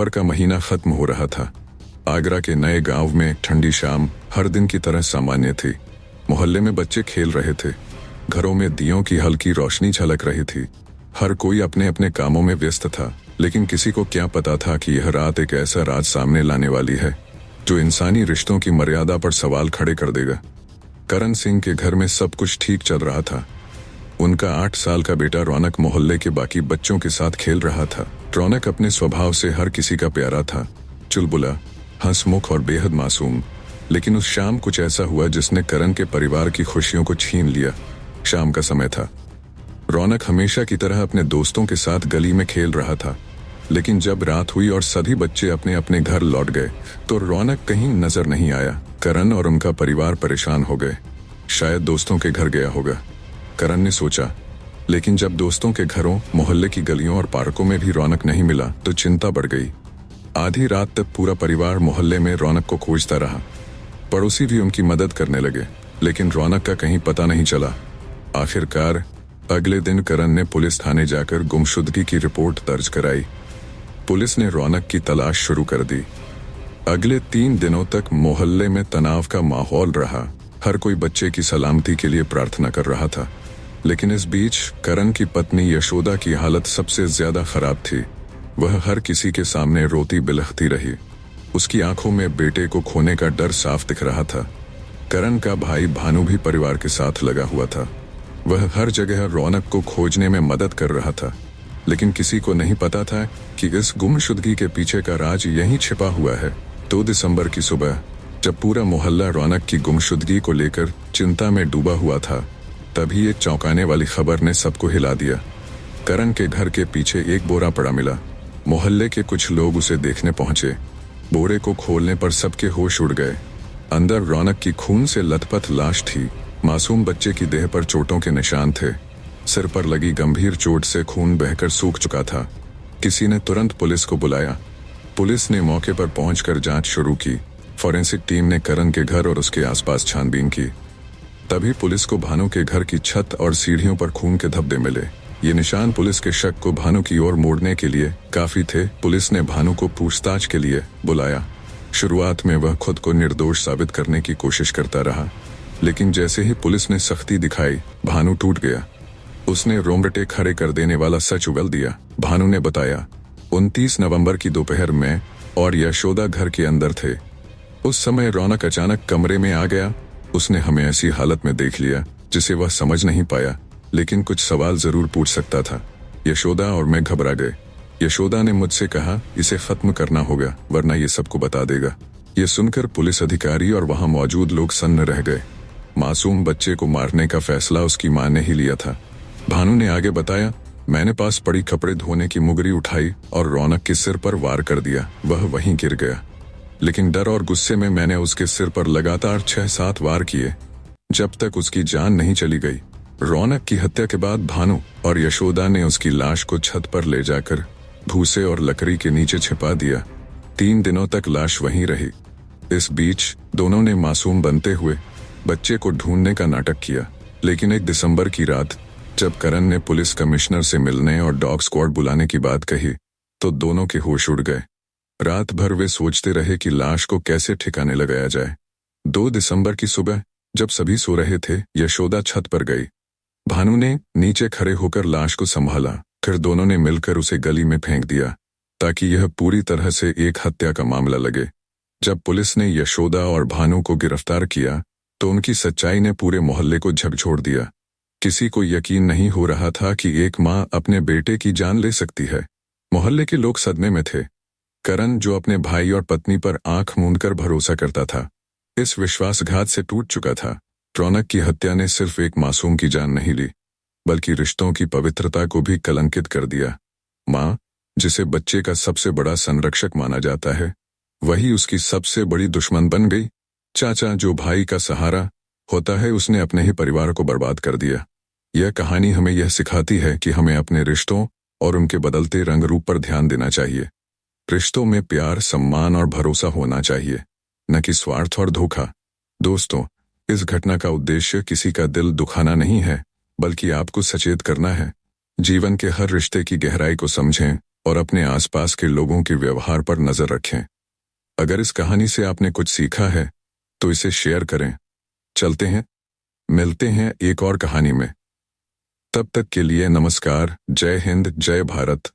दिसंबर का महीना खत्म हो रहा था। आगरा के नए गांव में एक ठंडी शाम हर दिन की तरह सामान्य थी। मोहल्ले में बच्चे खेल रहे थे, घरों में दियों की हल्की रोशनी झलक रही थी। हर कोई अपने अपने कामों में व्यस्त था, लेकिन किसी को क्या पता था कि यह रात एक ऐसा राज सामने लाने वाली है जो इंसानी रिश्तों की मर्यादा पर सवाल खड़े कर देगा। करण सिंह के घर में सब कुछ ठीक चल रहा था। उनका 8 साल का बेटा रौनक मोहल्ले के बाकी बच्चों के साथ खेल रहा था। रौनक अपने स्वभाव से हर किसी का प्यारा था, चुलबुला, हंसमुख और बेहद मासूम। लेकिन उस शाम कुछ ऐसा हुआ जिसने करण के परिवार की खुशियों को छीन लिया। शाम का समय था। रौनक हमेशा की तरह अपने दोस्तों के साथ गली में खेल रहा था, लेकिन जब रात हुई और सभी बच्चे अपने अपने घर लौट गए तो रौनक कहीं नजर नहीं आया। करण और उनका परिवार परेशान हो गए। शायद दोस्तों के घर गया होगा, करण ने सोचा। लेकिन जब दोस्तों के घरों, मोहल्ले की गलियों और पार्कों में भी रौनक नहीं मिला तो चिंता बढ़ गई। आधी रात तक पूरा परिवार मोहल्ले में रौनक को खोजता रहा। पड़ोसी भी उनकी मदद करने लगे, लेकिन रौनक का कहीं पता नहीं चला। आखिरकार अगले दिन करण ने पुलिस थाने जाकर गुमशुदगी की रिपोर्ट दर्ज कराई। पुलिस ने रौनक की तलाश शुरू कर दी। अगले 3 दिनों तक मोहल्ले में तनाव का माहौल रहा। हर कोई बच्चे की सलामती के लिए प्रार्थना कर रहा था। लेकिन इस बीच करण की पत्नी यशोदा की हालत सबसे ज्यादा खराब थी। वह हर किसी के सामने रोती बिलखती रही। उसकी आंखों में बेटे को खोने का डर साफ दिख रहा था। करण का भाई भानु भी परिवार के साथ लगा हुआ था। वह हर जगह रौनक को खोजने में मदद कर रहा था, लेकिन किसी को नहीं पता था कि इस गुमशुदगी के पीछे का राज यहीं छिपा हुआ है। 2 दिसंबर की सुबह, जब पूरा मोहल्ला रौनक की गुमशुदगी को लेकर चिंता में डूबा हुआ था, तभी एक चौंकाने वाली खबर ने सबको हिला दिया। करण के घर के पीछे एक बोरा पड़ा मिला। मोहल्ले के कुछ लोग उसे देखने पहुंचे। बोरे को खोलने पर सबके होश उड़ गए। अंदर रौनक की खून से लथपथ लाश थी। मासूम बच्चे की देह पर चोटों के निशान थे। सिर पर लगी गंभीर चोट से खून बहकर सूख चुका था। किसी ने तुरंत पुलिस को बुलाया। पुलिस ने मौके पर पहुंचकर जांच शुरू की। फॉरेंसिक टीम ने करण के घर और उसके आसपास छानबीन की। तभी पुलिस को भानु के घर की छत और सीढ़ियों पर खून के धब्बे मिले। ये निशान पुलिस के शक को भानु की ओर मोड़ने के लिए काफी थे। पुलिस ने भानु को पूछताछ के लिए बुलाया। शुरुआत में वह खुद को निर्दोष साबित करने की कोशिश करता रहा, लेकिन जैसे ही पुलिस ने सख्ती दिखाई, भानु टूट गया। उसने रोंगटे खड़े कर देने वाला सच उगल दिया। भानु ने बताया, 29 नवंबर की दोपहर में और यशोदा घर के अंदर थे। उस समय रौनक अचानक कमरे में आ गया। उसने हमें ऐसी हालत में देख लिया जिसे वह समझ नहीं पाया, लेकिन कुछ सवाल जरूर पूछ सकता था। यशोदा और मैं घबरा गए। यशोदा ने मुझसे कहा, इसे खत्म करना होगा वरना ये सबको बता देगा। ये सुनकर पुलिस अधिकारी और वहां मौजूद लोग सन्न रह गए। मासूम बच्चे को मारने का फैसला उसकी मां ने ही लिया था। भानु ने आगे बताया, मैंने पास पड़ी कपड़े धोने की मुगरी उठाई और रौनक के सिर पर वार कर दिया। वह वहीं गिर गया, लेकिन डर और गुस्से में मैंने उसके सिर पर लगातार 6-7 वार किए, जब तक उसकी जान नहीं चली गई। रौनक की हत्या के बाद भानु और यशोदा ने उसकी लाश को छत पर ले जाकर भूसे और लकड़ी के नीचे छिपा दिया। 3 दिनों तक लाश वहीं रही। इस बीच दोनों ने मासूम बनते हुए बच्चे को ढूंढने का नाटक किया। लेकिन 1 दिसंबर की रात, जब करण ने पुलिस कमिश्नर से मिलने और डॉग स्क्वाड बुलाने की बात कही, तो दोनों के होश उड़ गए। रात भर वे सोचते रहे कि लाश को कैसे ठिकाने लगाया जाए। 2 दिसंबर की सुबह, जब सभी सो रहे थे, यशोदा छत पर गई। भानु ने नीचे खड़े होकर लाश को संभाला। फिर दोनों ने मिलकर उसे गली में फेंक दिया, ताकि यह पूरी तरह से एक हत्या का मामला लगे। जब पुलिस ने यशोदा और भानु को गिरफ्तार किया, तो उनकी सच्चाई ने पूरे मोहल्ले को झकझोर दिया। किसी को यकीन नहीं हो रहा था कि एक माँ अपने बेटे की जान ले सकती है। मोहल्ले के लोग सदमे में थे। करण, जो अपने भाई और पत्नी पर आंख मूंदकर भरोसा करता था, इस विश्वासघात से टूट चुका था। रौनक की हत्या ने सिर्फ एक मासूम की जान नहीं ली, बल्कि रिश्तों की पवित्रता को भी कलंकित कर दिया। माँ, जिसे बच्चे का सबसे बड़ा संरक्षक माना जाता है, वही उसकी सबसे बड़ी दुश्मन बन गई। चाचा, जो भाई का सहारा होता है, उसने अपने ही परिवार को बर्बाद कर दिया। यह कहानी हमें यह सिखाती है कि हमें अपने रिश्तों और उनके बदलते रंग रूप पर ध्यान देना चाहिए। रिश्तों में प्यार, सम्मान और भरोसा होना चाहिए, न कि स्वार्थ और धोखा। दोस्तों, इस घटना का उद्देश्य किसी का दिल दुखाना नहीं है, बल्कि आपको सचेत करना है। जीवन के हर रिश्ते की गहराई को समझें और अपने आसपास के लोगों के व्यवहार पर नजर रखें। अगर इस कहानी से आपने कुछ सीखा है तो इसे शेयर करें। चलते हैं, मिलते हैं एक और कहानी में। तब तक के लिए नमस्कार, जय हिंद, जय भारत।